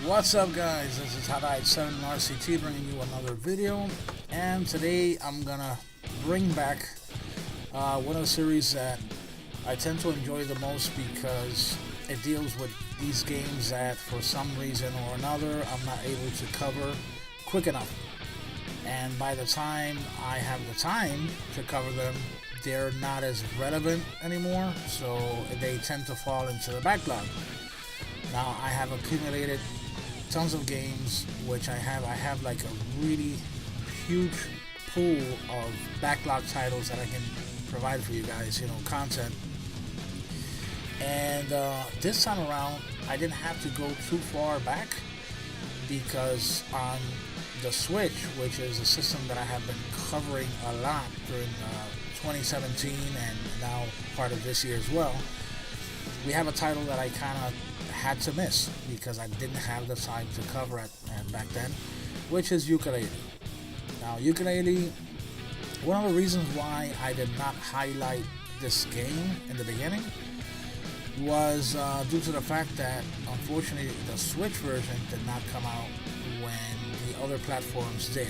What's up, guys? This is Hiccups 7 RCT bringing you another video, and today I'm gonna bring back one of the series that I tend to enjoy the most because it deals with these games that for some reason or another I'm not able to cover quick enough, and by the time I have the time to cover them, they're not as relevant anymore, so they tend to fall into the backlog. Now I have accumulated tons of games, which I have like a really huge pool of backlog titles that I can provide for you guys, content. And this time around, I didn't have to go too far back because on the Switch, which is a system that I have been covering a lot during 2017 and now part of this year as well, we have a title that I kind of had to miss because I didn't have the time to cover it back then, which is Yooka Laylee. Now, Yooka Laylee, one of the reasons why I did not highlight this game in the beginning was due to the fact that unfortunately the Switch version did not come out when the other platforms did.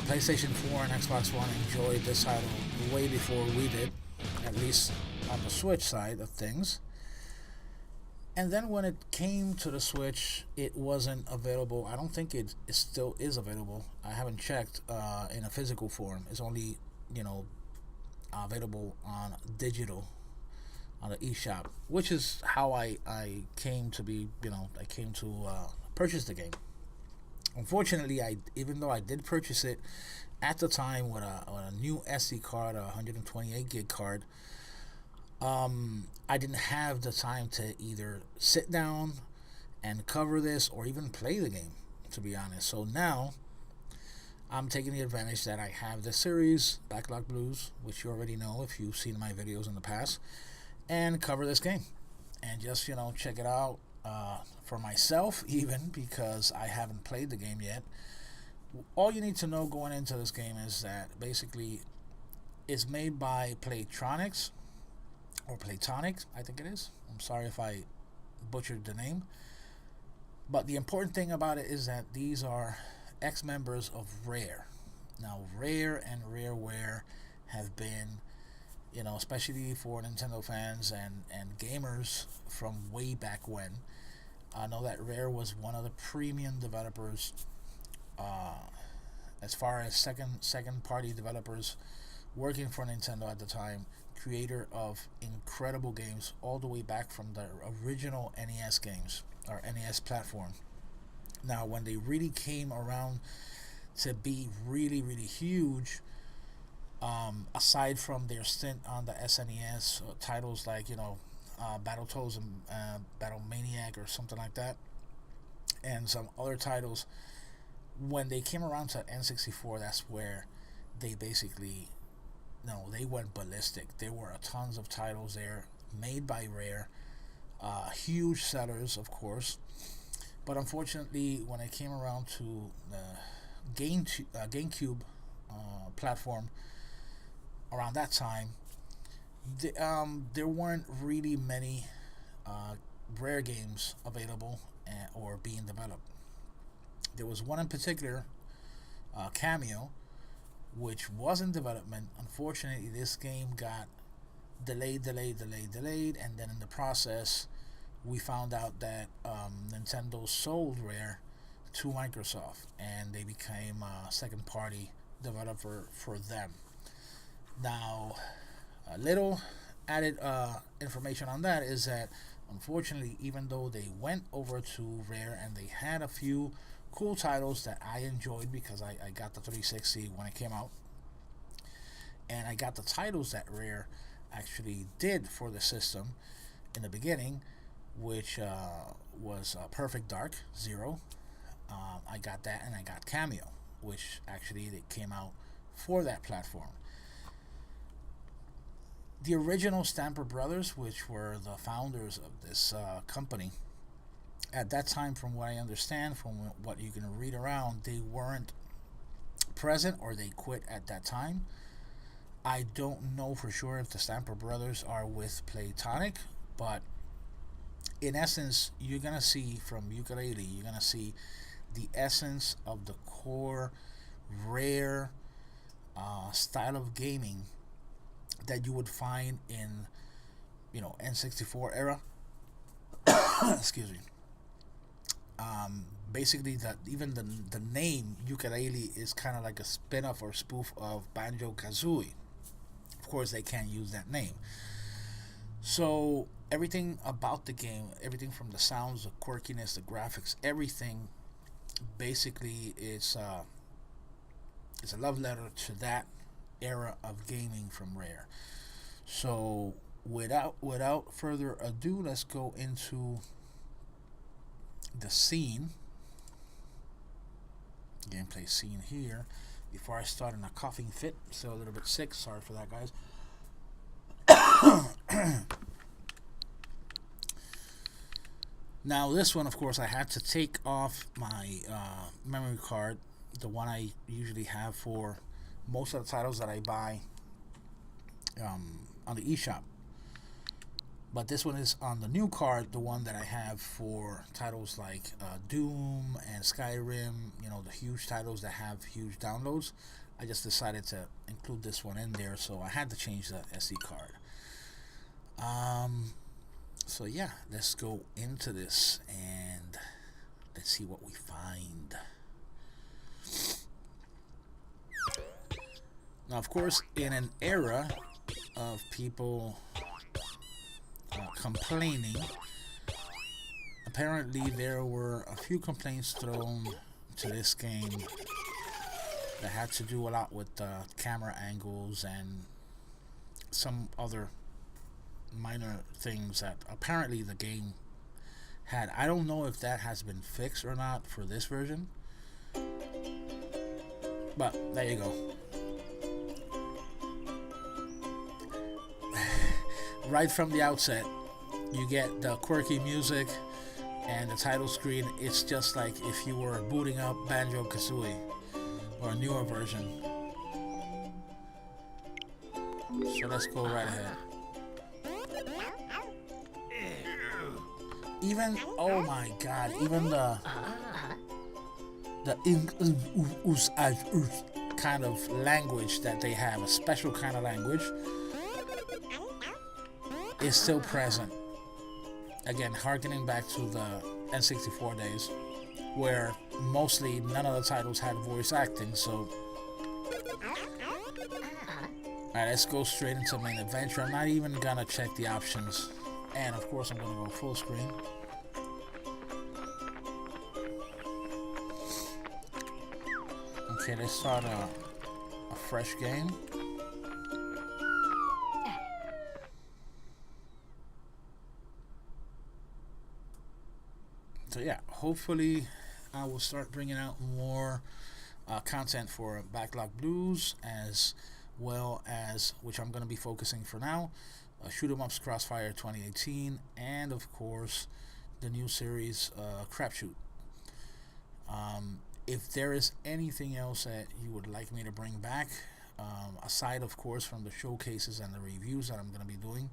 PlayStation 4 and Xbox One enjoyed this title way before we did, at least on the Switch side of things. And then when it came to the Switch, it wasn't available. I don't think it still is available. I haven't checked in a physical form. It's only, available on digital, on the eShop, which is how I came to be, I came to purchase the game. Unfortunately, even though I did purchase it at the time with a new SD card, a 128 gig card, I didn't have the time to either sit down and cover this or even play the game, to be honest. So now I'm taking the advantage that I have this series, Backlog Blues, which you already know if you've seen my videos in the past, and cover this game and just check it out for myself, even because I haven't played the game yet. All you need to know going into this game is that basically it's made by Playtronics, or Platonic, I think it is. I'm sorry if I butchered the name. But the important thing about it is that these are ex-members of Rare. Now, Rare and Rareware have been, especially for Nintendo fans and gamers from way back when. I know that Rare was one of the premium developers as far as second party developers working for Nintendo at the time, creator of incredible games all the way back from the original NES games, or NES platform. Now, when they really came around to be really, really huge, aside from their stint on the SNES, titles like, Battletoads and Battle Maniac or something like that, and some other titles, when they came around to N64, that's where they basically, they went ballistic. There were tons of titles there made by Rare, huge sellers, of course. But unfortunately, when it came around to the GameCube platform around that time, there weren't really many Rare games available or being developed. There was one in particular, Cameo, which was in development. Unfortunately, this game got delayed, and then in the process, we found out that Nintendo sold Rare to Microsoft, and they became a second-party developer for them. Now, a little added information on that is that, unfortunately, even though they went over to Rare and they had a few cool titles that I enjoyed because I got the 360 when it came out, and I got the titles that Rare actually did for the system in the beginning, which was Perfect Dark Zero. I got that, and I got Cameo, which actually they came out for that platform. The original Stamper Brothers, which were the founders of this company, at that time, from what I understand, from what you can read around, they weren't present or they quit at that time. I don't know for sure if the Stamper Brothers are with Playtonic, but in essence, you're gonna see from Yooka Laylee, you're gonna see the essence of the core rare style of gaming that you would find in, N64 era. Excuse me. Basically, that even the name Yooka Laylee is kind of like a spin-off or spoof of Banjo Kazooie. Of course, they can't use that name. So everything about the game, everything from the sounds, the quirkiness, the graphics, everything, basically, it's a love letter to that era of gaming from Rare. So without further ado, let's go into the scene, gameplay scene here. Before I start in a coughing fit, still a little bit sick. Sorry for that, guys. Now this one, of course, I had to take off my memory card, the one I usually have for most of the titles that I buy on the eShop. But this one is on the new card, the one that I have for titles like Doom and Skyrim, the huge titles that have huge downloads. I just decided to include this one in there, so I had to change the SD card. So yeah, let's go into this and let's see what we find. Now, of course, in an era of people complaining, apparently there were a few complaints thrown to this game that had to do a lot with camera angles and some other minor things that apparently the game had. I don't know if that has been fixed or not for this version, but there you go. Right from the outset, you get the quirky music and the title screen. It's just like if you were booting up Banjo Kazooie or a newer version. So let's go right ahead. Even, oh my god, even the kind of language that they have, a special kind of language, is still present. Again, harkening back to the N64 days, where mostly none of the titles had voice acting. So alright, let's go straight into main adventure. I'm not even gonna check the options, and of course I'm gonna go full screen. Okay, let's start a fresh game. So yeah, hopefully I will start bringing out more content for Backlog Blues, as well as, which I'm going to be focusing for now, Shoot 'em Ups Crossfire 2018, and of course the new series Crapshoot. If there is anything else that you would like me to bring back, aside of course from the showcases and the reviews that I'm going to be doing,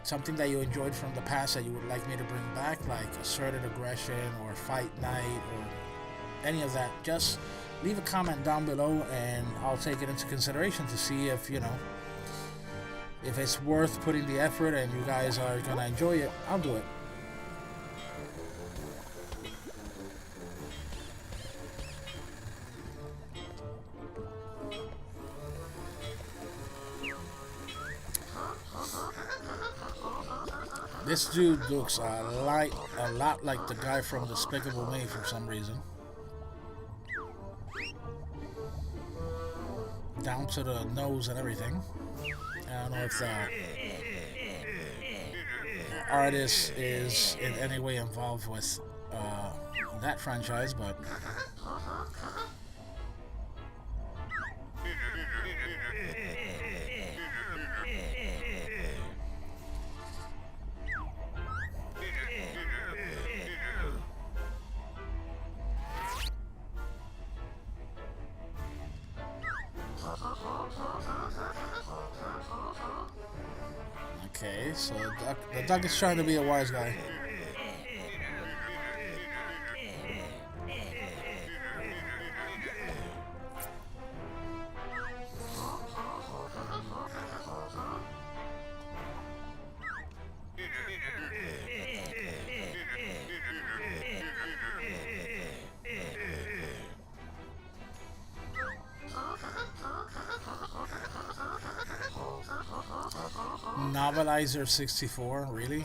something that you enjoyed from the past that you would like me to bring back, like asserted aggression or fight night or any of that, just leave a comment down below and I'll take it into consideration to see if, if it's worth putting the effort and you guys are going to enjoy it. I'll do it. This dude looks a lot like the guy from Despicable Me for some reason. Down to the nose and everything. I don't know if the artist is in any way involved with that franchise, but okay. So the duck is trying to be a wise guy. Novelizer 64, really?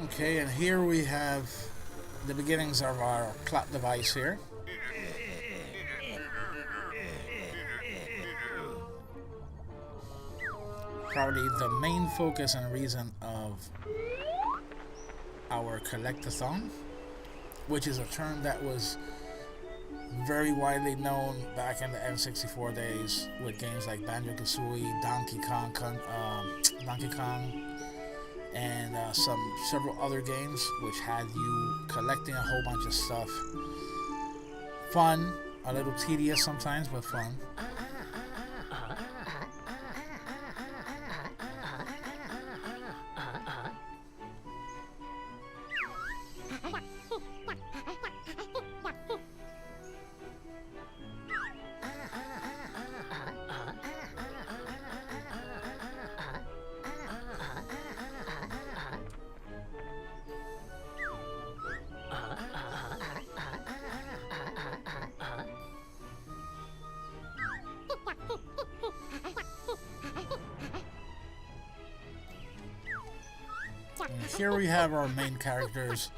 Okay, and here we have the beginnings of our plot device here. Probably the main focus and reason of our collectathon, which is a term that was very widely known back in the N64 days with games like Banjo-Kazooie, Donkey Kong, and several other games which had you collecting a whole bunch of stuff. Fun, a little tedious sometimes, but fun. Here we have our main characters.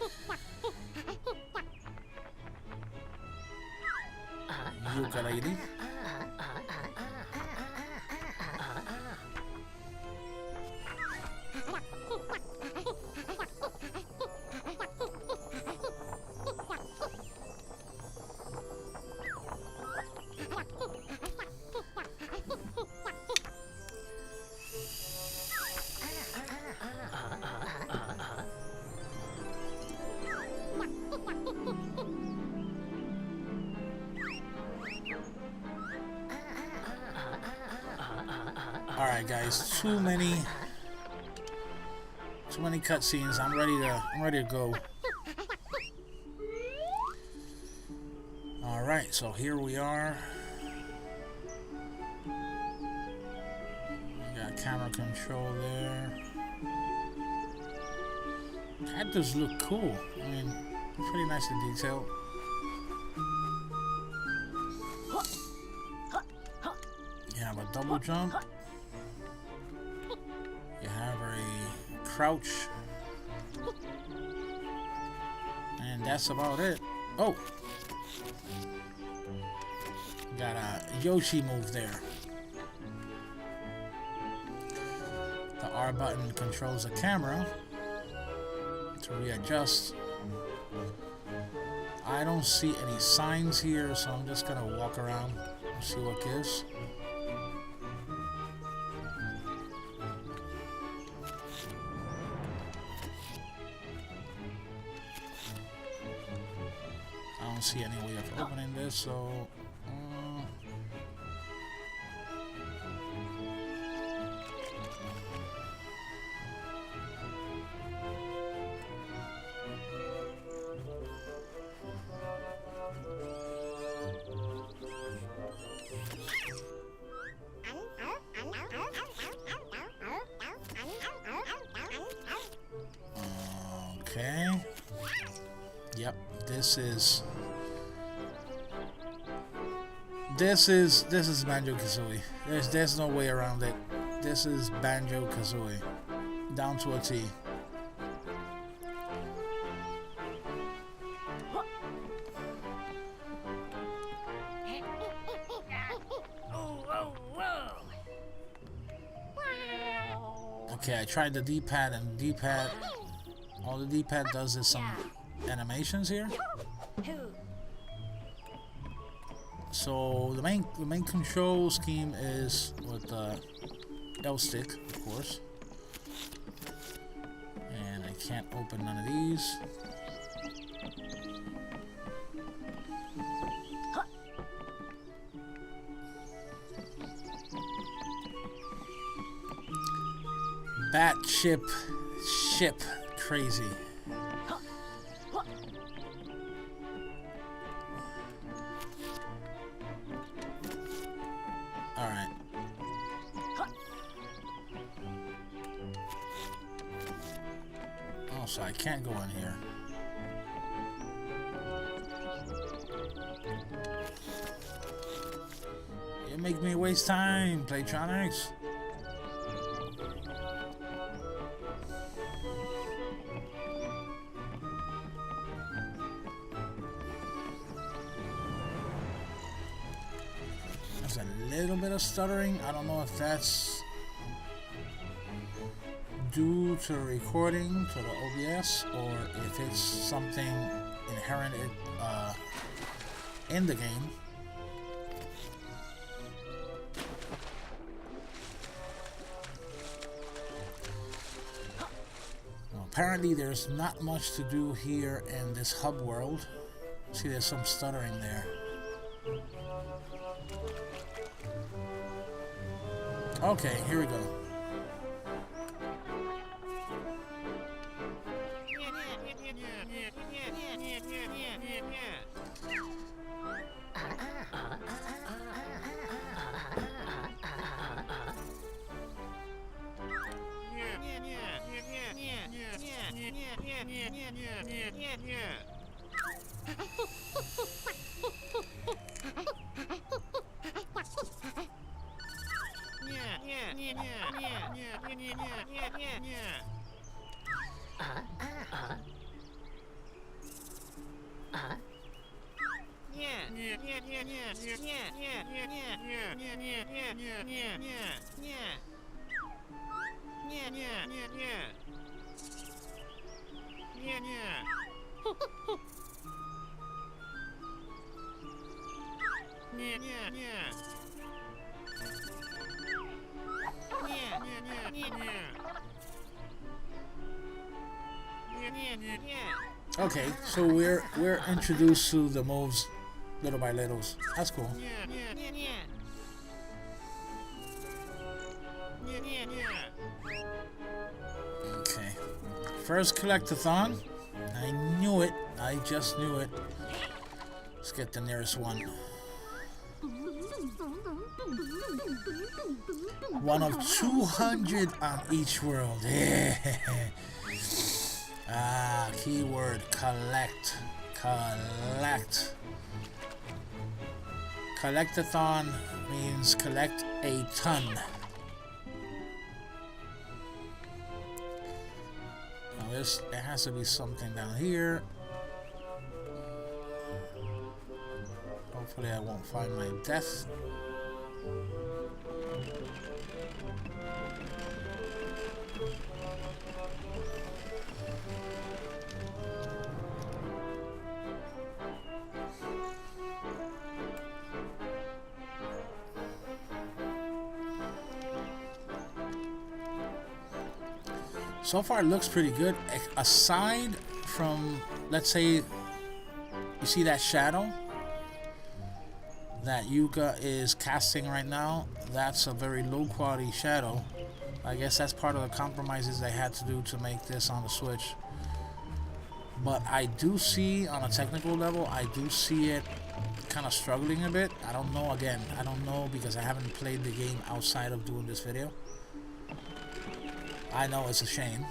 Yooka Laylee. Alright guys, too many cutscenes. I'm ready to go. Alright, so here we are. We got camera control there. That does look cool. I mean, pretty nicely detailed. You have a double jump. You have a crouch. And that's about it. Oh! Got a Yoshi move there. The R button controls the camera to readjust. I don't see any signs here, so I'm just gonna walk around and see what gives. I don't see any way of opening this, so okay. Yep, this is Banjo-Kazooie. There's no way around it. This is Banjo-Kazooie. down to a T. Okay, I tried the D-pad, and D-pad, all the D-pad does is some animations here. So the main control scheme is with the L stick, of course. And I can't open none of these. Bat ship crazy. Alright. Oh, so I can't go in here. You make me waste time, Playtronics. A little bit of stuttering. I don't know if that's due to recording to the OBS or if it's something inherent in the game. Well, apparently there's not much to do here in this hub world. See, there's some stuttering there. Okay, here we go. Okay, so we're introduced to the moves little by little. That's cool. Okay. First collectathon. I knew it. I just knew it. Let's get the nearest one. One of 200 on each world. Yeah. Ah, keyword collect. Collect. Collectathon means collect a ton. Now there has to be something down here. Hopefully I won't find my death. So far it looks pretty good, aside from, let's say, you see that shadow that Yooka is casting right now? That's a very low quality shadow. I guess that's part of the compromises they had to do to make this on the Switch. But I do see, on a technical level, I do see it kind of struggling a bit. I don't know, again, I don't know because I haven't played the game outside of doing this video. I know it's a shame.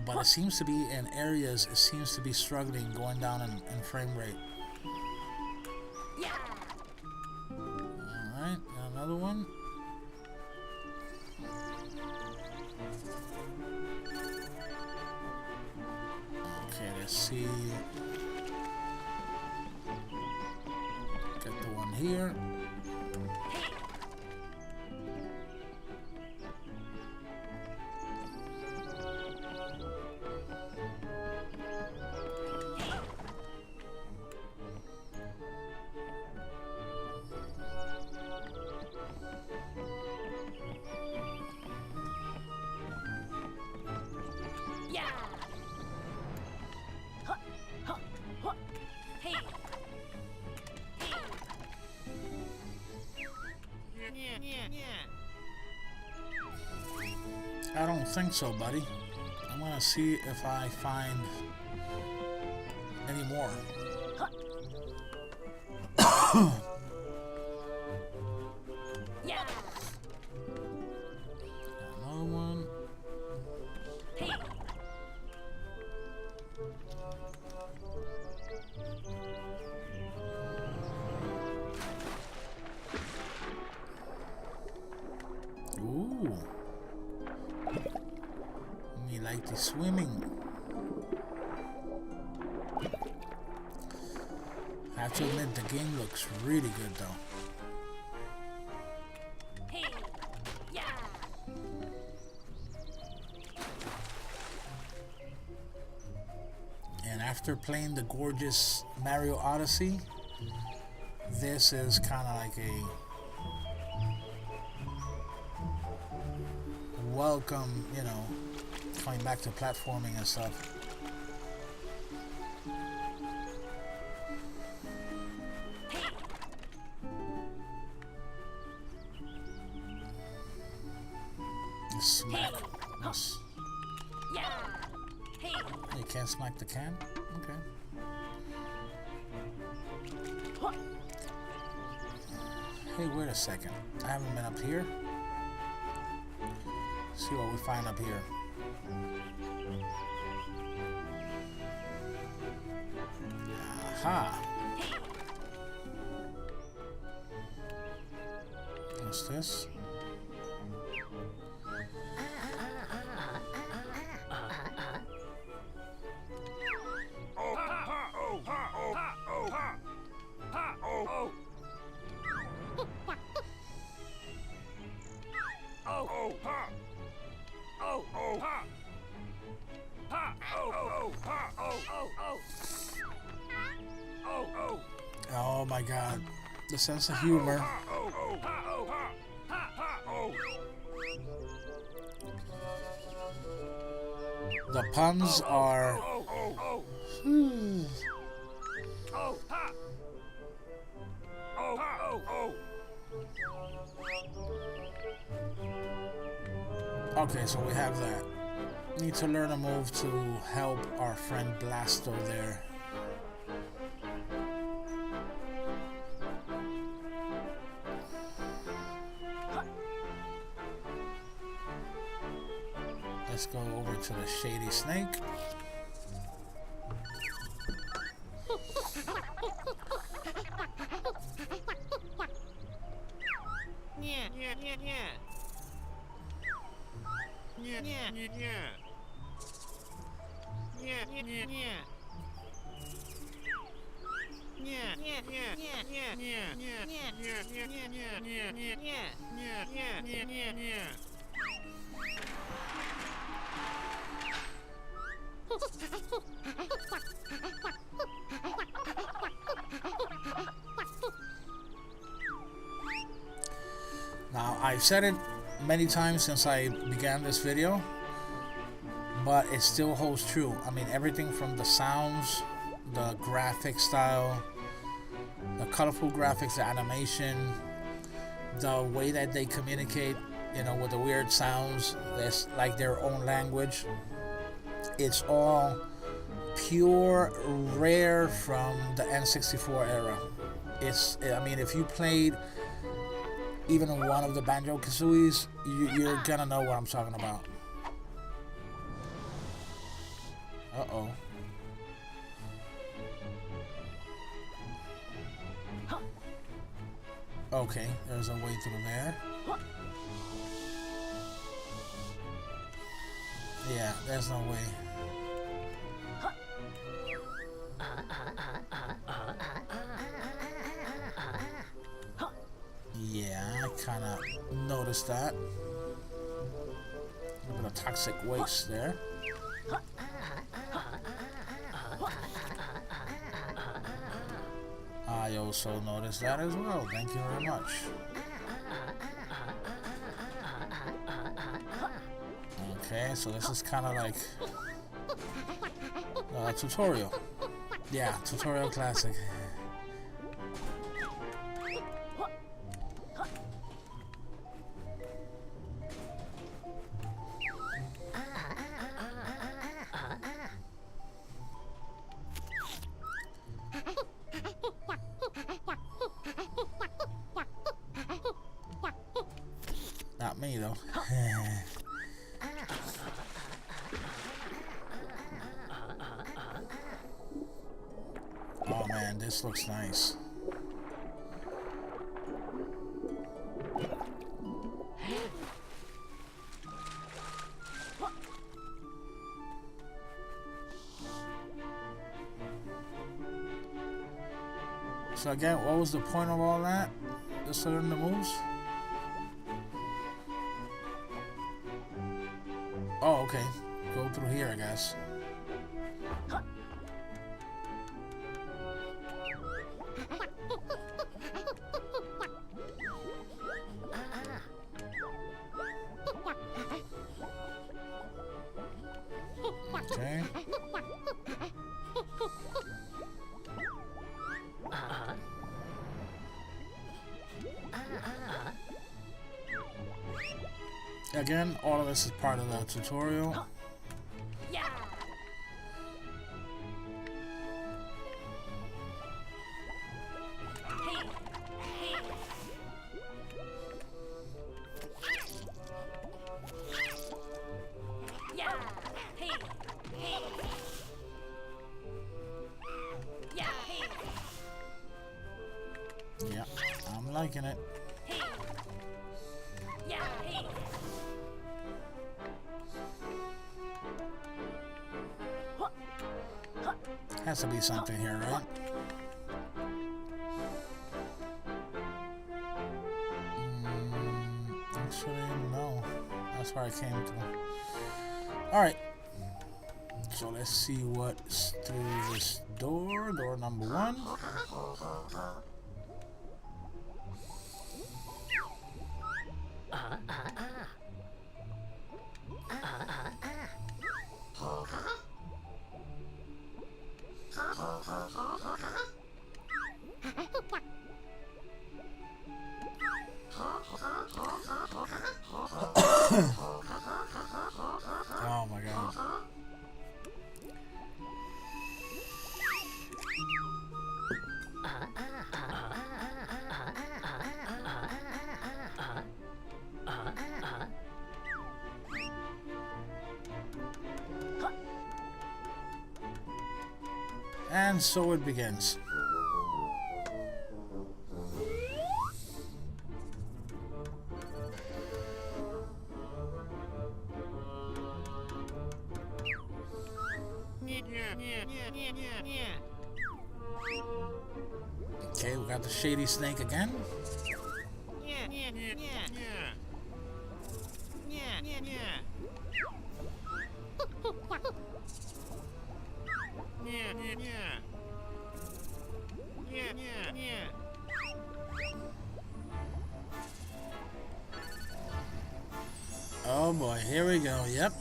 But it seems to be in areas, it seems to be struggling, going down in frame rate. Alright, another one. Let's see. Get the one here. I don't think so, buddy. I'm gonna see if I find any more. Another one. Ooh. Me like the swimming. I have to admit, the game looks really good though. And after playing the gorgeous Mario Odyssey, this is kind of like a welcome, you know, coming back to platforming and stuff. Smack. Yes. You can't smack the can? Okay. Hey, wait a second. I haven't been up here. See what we find up here. Aha. What's this? Oh my god, the sense of humor. The puns are... Okay, so we have that. Need to learn a move to help our friend Blasto there. Let's go over to the Shady Snake. Now, I've said it many times since I began this video, but it still holds true. I mean, everything from the sounds, the graphic style, the colorful graphics, the animation, the way that they communicate, you know, with the weird sounds, that's like their own language. It's all pure, rare from the N64 era. I mean, if you played even one of the Banjo-Kazooies, you're gonna know what I'm talking about. Uh-oh. Okay, there's a way through there. Yeah, there's no way. noticed that. A little bit of toxic waste there. I also noticed that as well. Thank you very much. Okay, so this is kind of like a tutorial. Yeah, tutorial classic. Not me though. Oh man, this looks nice. So again, what was the point of all that? Just to learn the moves? Oh, okay. Go through here, I guess. Okay. Again, all of this is part of the tutorial. Yeah, I'm liking it. Has to be something here, right? Actually, no. That's where I came to. Alright. So let's see what's through this door. Door number 1. Oh my god. And so it begins. Okay, we got the shady snake again. Oh boy, here we go. Yep.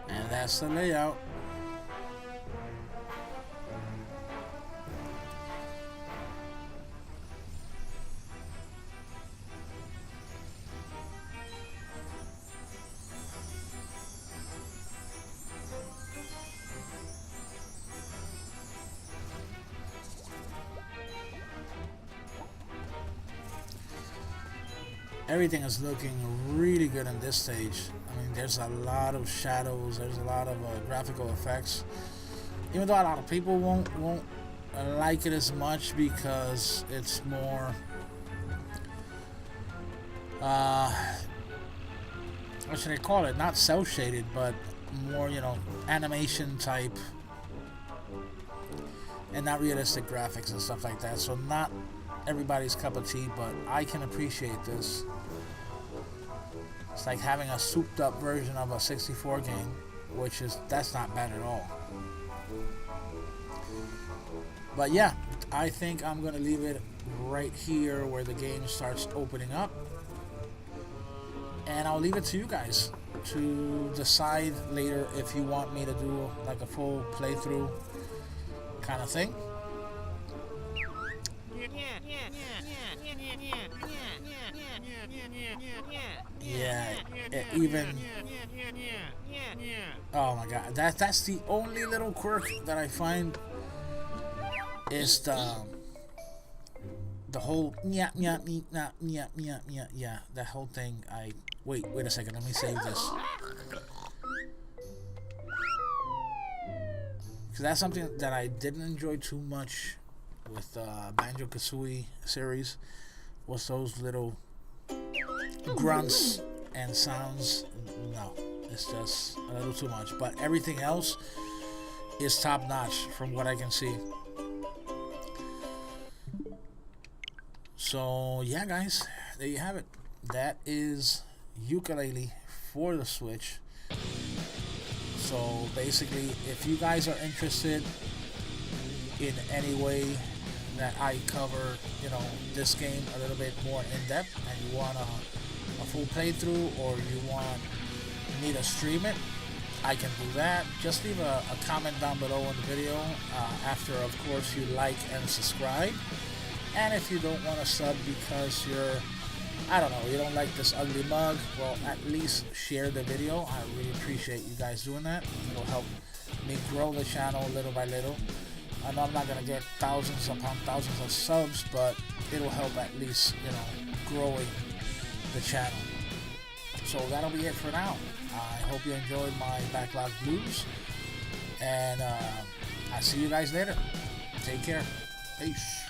And that's the layout. Everything is looking really good on this stage. I mean, There's a lot of shadows. There's a lot of graphical effects. Even though a lot of people won't like it as much because it's more what should I call it? Not cel shaded, but more, you know, animation type and not realistic graphics and stuff like that. So not everybody's cup of tea, but I can appreciate this. It's like having a souped up version of a 64 game, which is, that's not bad at all. But yeah, I think I'm gonna leave it right here where the game starts opening up, and I'll leave it to you guys to decide later if you want me to do like a full playthrough kind of thing. Yeah, even. Oh my god, that's the only little quirk that I find is the whole yeah, that whole thing. Wait a second, let me save this, because that's something that I didn't enjoy too much with Banjo-Kazooie series, was those little grunts and sounds. No, it's just a little too much, but everything else is top notch from what I can see. So yeah, guys, there you have it. That is Yooka Laylee for the Switch. So basically, if you guys are interested in any way that I cover, you know, this game a little bit more in depth, and you want a full playthrough, or you want me to stream it, I can do that. Just leave a comment down below in the video, after of course you like and subscribe. And if you don't want to sub because you're, I don't know, you don't like this ugly mug, well, at least share the video. I really appreciate you guys doing that. It'll help me grow the channel little by little. I know I'm not going to get thousands upon thousands of subs, but it'll help at least, you know, growing the channel. So that'll be it for now. I hope you enjoyed my Backlog Blues, and I'll see you guys later. Take care. Peace.